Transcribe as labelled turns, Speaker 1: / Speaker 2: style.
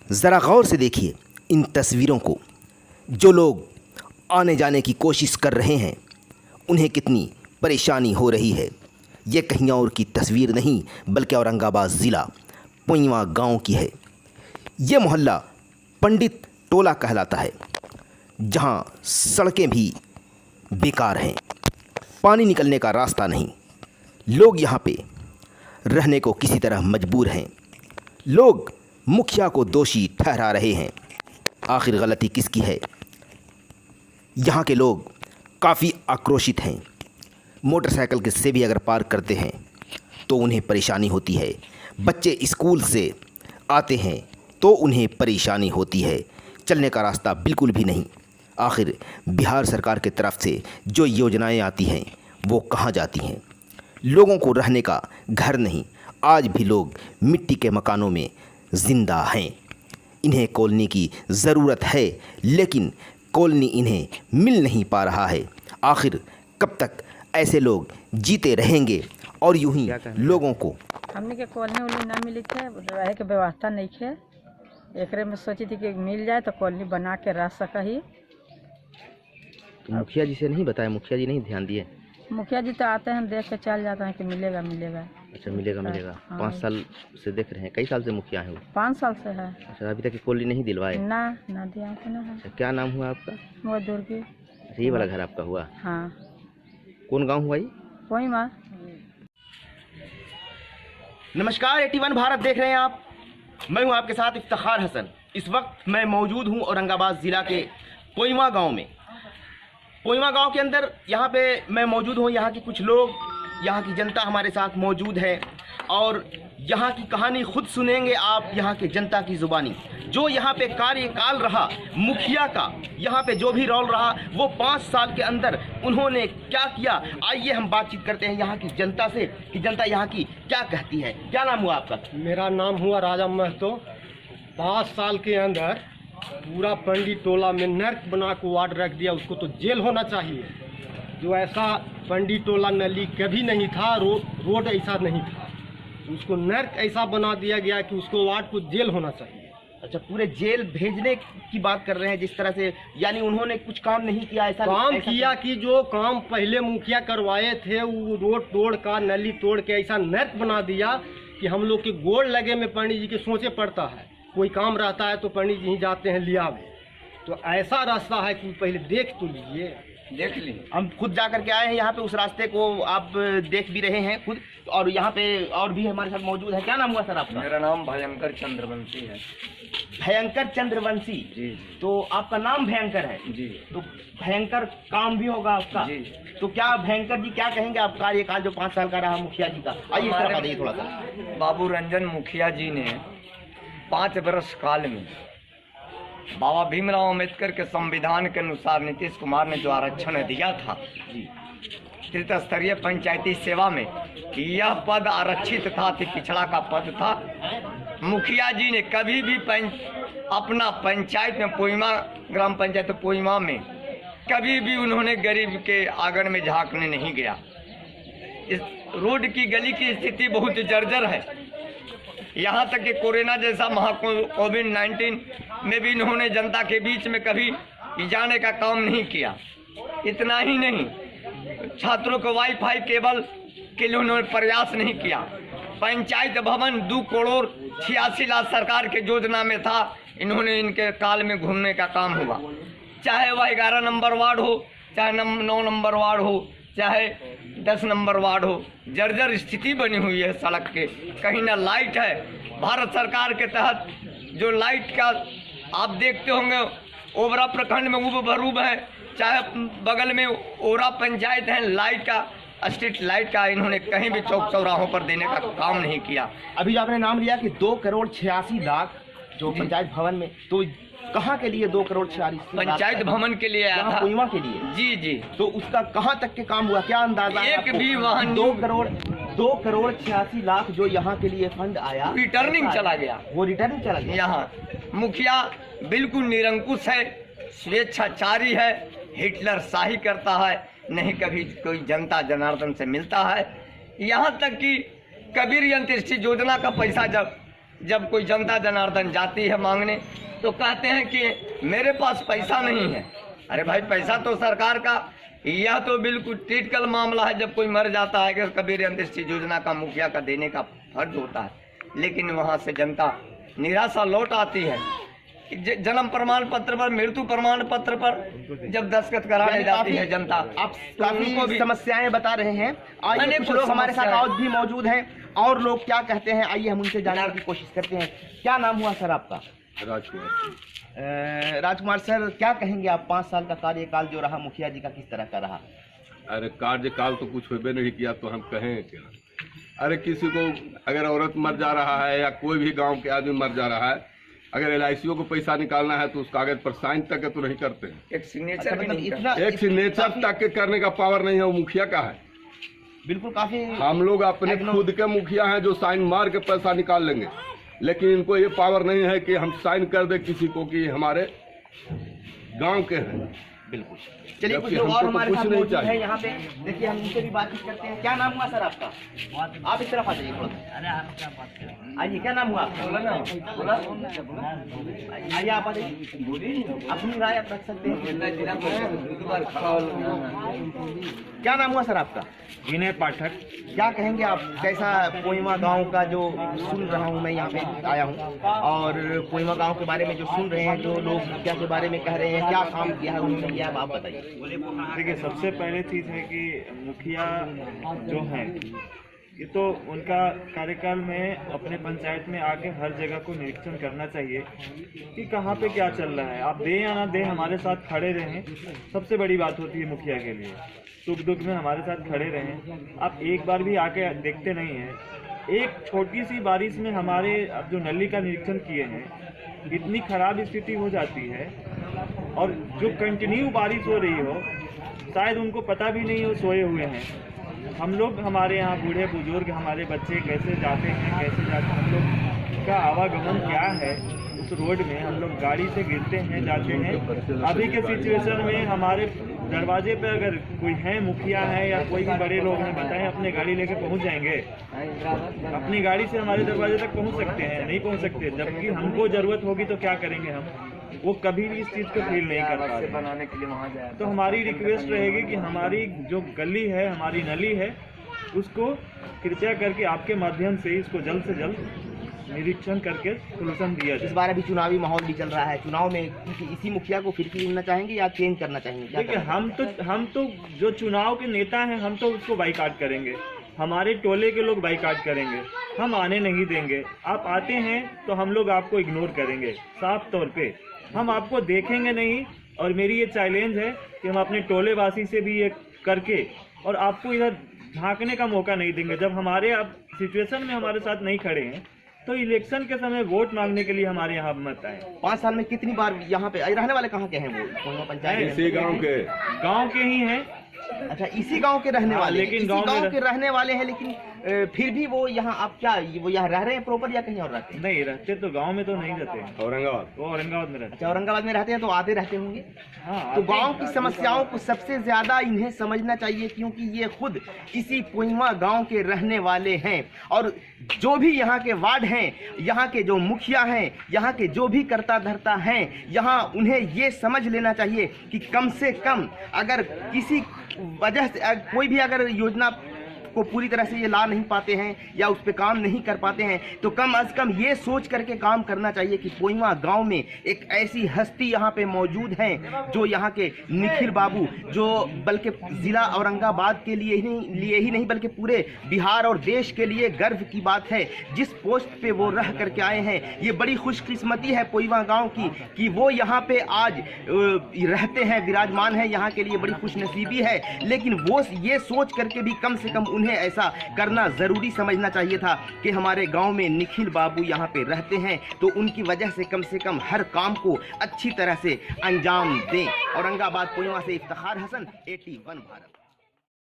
Speaker 1: ज़रा गौर से देखिए इन तस्वीरों को। जो लोग आने जाने की कोशिश कर रहे हैं उन्हें कितनी परेशानी हो रही है। ये कहीं और की तस्वीर नहीं बल्कि औरंगाबाद ज़िला पोइवा गांव की है। ये मोहल्ला पंडित टोला कहलाता है, जहां सड़कें भी बेकार हैं, पानी निकलने का रास्ता नहीं। लोग यहां पे रहने को किसी तरह मजबूर हैं। लोग मुखिया को दोषी ठहरा रहे हैं। आखिर गलती किसकी है? यहाँ के लोग काफ़ी आक्रोशित हैं। मोटरसाइकिल के से भी अगर पार करते हैं तो उन्हें परेशानी होती है। बच्चे स्कूल से आते हैं तो उन्हें परेशानी होती है। चलने का रास्ता बिल्कुल भी नहीं। आखिर बिहार सरकार की तरफ से जो योजनाएं आती हैं वो कहाँ जाती हैं? लोगों को रहने का घर नहीं। आज भी लोग मिट्टी के मकानों में ज़िंदा हैं। इन्हें कॉलोनी की ज़रूरत है, लेकिन कॉलोनी इन्हें मिल नहीं पा रहा है। आखिर कब तक ऐसे लोग जीते रहेंगे और यूं ही लोगों को
Speaker 2: हमने के कॉलोनी उलोनी ना मिली थे, रहे के व्यवस्था नहीं है। एकरे में सोची थी कि मिल जाए तो कॉलोनी बना के रह सका ही।
Speaker 1: तो मुखिया जी से नहीं बताया? मुखिया जी नहीं ध्यान दिए?
Speaker 2: मुखिया जी तो आते हैं, देख के चल जाते हैं कि मिलेगा मिलेगा।
Speaker 1: अच्छा, मिलेगा मिलेगा।
Speaker 2: हाँ।
Speaker 1: 5 साल से देख रहे हैं। कई साल से मुखिया हैं वो?
Speaker 2: 5 साल से है।
Speaker 1: अच्छा, अभी तक कॉलोनी नहीं दिलवाए?
Speaker 2: ना ना दिया तो ना है।
Speaker 1: अच्छा, क्या नाम हुआ आपका?
Speaker 2: वो दुर्गी।
Speaker 1: अच्छा, ये वाला घर आपका हुआ?
Speaker 2: हाँ।
Speaker 1: कौन गांव हुआ ये?
Speaker 2: पोइवा।
Speaker 1: नमस्कार, 81 भारत देख रहे हैं आप। मैं हूं आपके साथ इफ्तिखार हसन। इस वक्त मैं मौजूद हूं औरंगाबाद ज़िला के पोइवा गांव में। पोइवा गांव के अंदर यहाँ पे मैं मौजूद हूँ। यहाँ के कुछ लोग, यहाँ की जनता हमारे साथ मौजूद है और यहाँ की कहानी खुद सुनेंगे आप, यहाँ के जनता की ज़ुबानी। जो यहाँ पे कार्यकाल रहा मुखिया का, यहाँ पे जो भी रोल रहा वो 5 साल के अंदर उन्होंने क्या किया, आइए हम बातचीत करते हैं यहाँ की जनता से कि जनता यहाँ की क्या कहती है। क्या नाम हुआ आपका?
Speaker 3: मेरा नाम हुआ राजा महतो। 5 साल के अंदर पूरा पंडित टोला में नर्क बना को वार्ड रख दिया। उसको तो जेल होना चाहिए। जो ऐसा पंडित टोला नली कभी नहीं था, रोड ऐसा नहीं था, उसको नर्क ऐसा बना दिया गया कि उसको वार्ड को जेल होना चाहिए।
Speaker 1: अच्छा, पूरे जेल भेजने की बात कर रहे हैं जिस तरह से, यानी उन्होंने कुछ काम नहीं किया? ऐसा
Speaker 3: काम किया कि जो काम पहले मुखिया करवाए थे वो रोड तोड़ का, नली तोड़ के ऐसा नर्क बना दिया कि हम लोग के गोड़ लगे में पंडित जी के सोचे पड़ता है। कोई काम रहता है तो पंडित जी ही जाते हैं लिया। तो ऐसा रास्ता है कि पहले देख तो लीजिए।
Speaker 1: देख ली, हम खुद जा करके आए हैं यहाँ पे। उस रास्ते को आप देख भी रहे हैं खुद, और यहाँ पे और भी हमारे साथ मौजूद है। क्या नाम हुआ सर आपका?
Speaker 4: मेरा नाम भयंकर चंद्रवंशी है।
Speaker 1: भयंकर चंद्रवंशी
Speaker 4: जी।
Speaker 1: तो आपका नाम भयंकर है
Speaker 4: जी।
Speaker 1: तो भयंकर काम भी होगा आपका
Speaker 4: जी।
Speaker 1: तो क्या भयंकर जी क्या कहेंगे आप कार्यकाल जो 5 साल का रहा मुखिया जी का? आइए इस तरफ आ जाइए थोड़ा सा।
Speaker 4: बाबू रंजन मुखिया जी ने 5 वर्ष काल में बाबा भीमराव अम्बेडकर के संविधान के अनुसार नीतीश कुमार ने जो आरक्षण दिया था तृतीय स्तरीय पंचायती सेवा में, यह पद आरक्षित था, पिछड़ा का पद था। मुखिया जी ने कभी भी अपना पंचायत में, पोइवा ग्राम पंचायत पोइवा में कभी भी उन्होंने गरीब के आंगन में झांकने नहीं गया। इस रोड की गली की स्थिति बहुत जर्जर है। यहाँ तक कि कोरोना जैसा कोविड-19 में भी इन्होंने जनता के बीच में कभी जाने का काम नहीं किया। इतना ही नहीं, छात्रों को वाईफाई केबल के लिए उन्होंने प्रयास नहीं किया। पंचायत भवन 2 करोड़ 86 लाख सरकार के योजना में था, इन्होंने इनके काल में घूमने का काम हुआ। चाहे वह 11 नंबर वार्ड हो, चाहे 9 नंबर वार्ड हो, चाहे 10 नंबर वार्ड हो, जर्जर स्थिति बनी हुई है सड़क के। कहीं ना लाइट है। भारत सरकार के तहत जो लाइट का आप देखते होंगे, ओबरा प्रखंड में उब भरूब है, चाहे बगल में ओरा पंचायत है, लाइट का, स्ट्रीट लाइट का इन्होंने कहीं भी चौक चौराहों पर देने का काम नहीं किया।
Speaker 1: अभी आपने नाम लिया कि 2 करोड़ 86 लाख जो पंचायत भवन में, तो कहाँ के लिए 2 करोड़ 46?
Speaker 4: पंचायत भवन के लिए आया था।
Speaker 1: पोइवा के लिए?
Speaker 4: जी जी।
Speaker 1: तो उसका कहाँ तक के काम हुआ, क्या अंदाजा है
Speaker 4: एक भी वाहन
Speaker 1: 2 करोड़ 86 लाख जो यहाँ के लिए फंड आया,
Speaker 4: रिटर्निंग चला गया।
Speaker 1: वो रिटर्निंग चला गया।
Speaker 4: यहाँ मुखिया बिल्कुल निरंकुश है, स्वेच्छाचारी है, हिटलर शाही करता है, नहीं कभी कोई जनता जनार्दन से मिलता है। यहाँ तक कि कबीर अंत्येष्टि योजना का पैसा जब जब कोई जनता जनार्दन जाती है मांगने तो कहते हैं कि मेरे पास पैसा नहीं है। अरे भाई, पैसा तो सरकार का, यह तो बिल्कुल टिपिकल मामला है। जब कोई मर जाता है कि कबीर अंत्येष्टि योजना का मुखिया का देने का फर्ज होता है, लेकिन वहाँ से जनता निराशा लौट आती है। जन्म प्रमाण पत्र पर, मृत्यु प्रमाण पत्र पर जब दस्तखत कराने जाती है जनता,
Speaker 1: आप काफी समस्याएं बता रहे हैं। आइए कुछ लोग हमारे साथ और भी मौजूद हैं, और लोग क्या कहते हैं आइए हम उनसे जानने की कोशिश करते हैं। क्या नाम हुआ सर आपका? राजकुमार सर, क्या कहेंगे आप? 5 साल का कार्यकाल जो रहा मुखिया जी का, किस तरह का रहा?
Speaker 5: अरे कार्यकाल तो कुछ होबे नहीं किया तो हम कहें क्या? अरे किसी को अगर औरत मर जा रहा है या कोई भी गांव के आदमी मर जा रहा है, अगर LIC को पैसा निकालना है तो उस कागज पर साइन तक तो नहीं करते हैं।
Speaker 4: एक सिग्नेचर भी नहीं करते।
Speaker 5: एक सिग्नेचर तक के करने का पावर नहीं है, वो मुखिया का है।
Speaker 1: बिल्कुल, काफी
Speaker 5: हम लोग अपने खुद के मुखिया हैं जो साइन मार के पैसा निकाल लेंगे, लेकिन इनको ये पावर नहीं है कि हम साइन कर दे किसी को कि हमारे गांव के हैं।
Speaker 1: बिल्कुल, चलिए कुछ लोग और हमारे साथ मौजूद हैं यहाँ पे। देखिए हम उनसे भी बातचीत करते हैं। क्या नाम हुआ सर आपका? आप इस तरफ आ जाइए थोड़ा। आइए, क्या नाम हुआ आपका? आइए आप आ जाइए, अपनी राय आप रख सकते हैं। क्या नाम हुआ सर आपका?
Speaker 6: विनय पाठक।
Speaker 1: क्या कहेंगे आप? कैसा कोइमा गांव का जो सुन रहा हूं, मैं यहाँ पे आया हूँ और कोइमा गांव के बारे में जो सुन रहे हैं, जो लोग मुखिया के बारे में कह रहे हैं, क्या काम किया है उन्होंने, किया आप बताइए।
Speaker 6: देखिए, सबसे पहले चीज़ है कि मुखिया जो हैं, ये तो उनका कार्यकाल में अपने पंचायत में आके हर जगह को निरीक्षण करना चाहिए कि कहाँ पे क्या चल रहा है। आप दे या ना दे, हमारे साथ खड़े रहें, सबसे बड़ी बात होती है मुखिया के लिए। सुख दुख में हमारे साथ खड़े रहें। आप एक बार भी आके देखते नहीं हैं। एक छोटी सी बारिश में हमारे अब जो नली का निरीक्षण किए हैं, इतनी खराब स्थिति हो जाती है, और जो कंटिन्यू बारिश हो रही हो, शायद उनको पता भी नहीं हो, सोए हुए हैं। हम लोग, हमारे यहाँ बूढ़े बुजुर्ग, हमारे बच्चे कैसे जाते हैं, हम लोग का आवागमन क्या है उस रोड में, हम लोग गाड़ी से गिरते हैं, जाते हैं। अभी के सिचुएशन में हमारे दरवाजे पे अगर कोई है, मुखिया है या कोई भी बड़े लोग हैं, बताएं, अपने गाड़ी लेके पहुंच जाएंगे? अपनी गाड़ी से हमारे दरवाजे तक पहुंच सकते हैं? नहीं पहुंच सकते। जबकि हमको जरूरत होगी तो क्या करेंगे हम? वो कभी भी इस चीज़ को फील नहीं कर पा रहे बनाने के लिए वहाँ जाए। तो हमारी रिक्वेस्ट रहेगी कि हमारी जो गली है, हमारी नली है, उसको कृपया करके आपके माध्यम से इसको जल्द से जल्द निरीक्षण करके सोल्यूशन दिया जाए।
Speaker 1: इस बार अभी चुनावी माहौल भी चल रहा है, चुनाव में इसी मुखिया को फिर चुनना चाहेंगे या चेंज करना चाहेंगे?
Speaker 6: देखिए, हम तो जो चुनाव के नेता हैं, हम तो उसको बाइकाट करेंगे, हमारे टोले के लोग बाइकाट करेंगे, हम आने नहीं देंगे। आप आते हैं तो हम लोग आपको इग्नोर करेंगे, साफ तौर पे हम आपको देखेंगे नहीं। और मेरी ये चैलेंज है कि हम अपने टोले वासी से भी ये करके और आपको इधर झांकने का मौका नहीं देंगे। जब हमारे आप सिचुएशन में हमारे साथ नहीं खड़े हैं तो इलेक्शन के समय वोट मांगने के लिए हमारे यहाँ मत आए।
Speaker 1: 5 साल में कितनी बार यहाँ पे रहने वाले कहाँ के हैं? वो पंचायत
Speaker 5: इसी गांव के
Speaker 6: ही हैं।
Speaker 1: अच्छा, इसी गांव के रहने वाले,
Speaker 6: लेकिन
Speaker 1: गांव के रहने वाले हैं, लेकिन फिर भी वो यहाँ, आप क्या वो यहाँ रह रहे हैं प्रॉपर या कहीं और रहते हैं?
Speaker 6: नहीं रहते, तो गांव में तो नहीं रहते हैं,
Speaker 5: औरंगाबाद।
Speaker 6: वो औरंगाबाद में रहते हैं।
Speaker 1: अच्छा, औरंगाबाद में रहते हैं तो आते रहते होंगे।
Speaker 6: हाँ,
Speaker 1: तो गांव की समस्याओं को सबसे ज्यादा इन्हें समझना चाहिए, क्योंकि ये खुद इसी कोइमा गांव के रहने वाले हैं। और जो भी यहाँ के वार्ड हैं, यहाँ के जो मुखिया हैं, यहाँ के जो भी कर्ता धर्ता हैं, यहाँ उन्हें ये समझ लेना चाहिए कि कम से कम अगर किसी वजह से कोई भी अगर योजना को पूरी तरह से ये ला नहीं पाते हैं या उस पर काम नहीं कर पाते हैं, तो कम से कम ये सोच करके काम करना चाहिए कि कोइमा गांव में एक ऐसी हस्ती यहाँ पे मौजूद हैं जो यहाँ के निखिल बाबू, जो बल्कि ज़िला औरंगाबाद के लिए ही नहीं बल्कि पूरे बिहार और देश के लिए गर्व की बात है। जिस पोस्ट पे वो रह करके आए हैं, ये बड़ी खुशकिस्मती है कोइमा गाँव की कि वो यहाँ पे आज रहते हैं, विराजमान हैं। यहाँ के लिए बड़ी खुशनसीबी है, लेकिन वो ये सोच करके भी कम से कम उन्हें ऐसा करना जरूरी समझना चाहिए था कि हमारे गांव में निखिल बाबू यहाँ पे रहते हैं, तो उनकी वजह से कम हर काम को अच्छी तरह से अंजाम दें। औरंगाबाद कोइमा से इफ्तिखार हसन, AT1 भारत।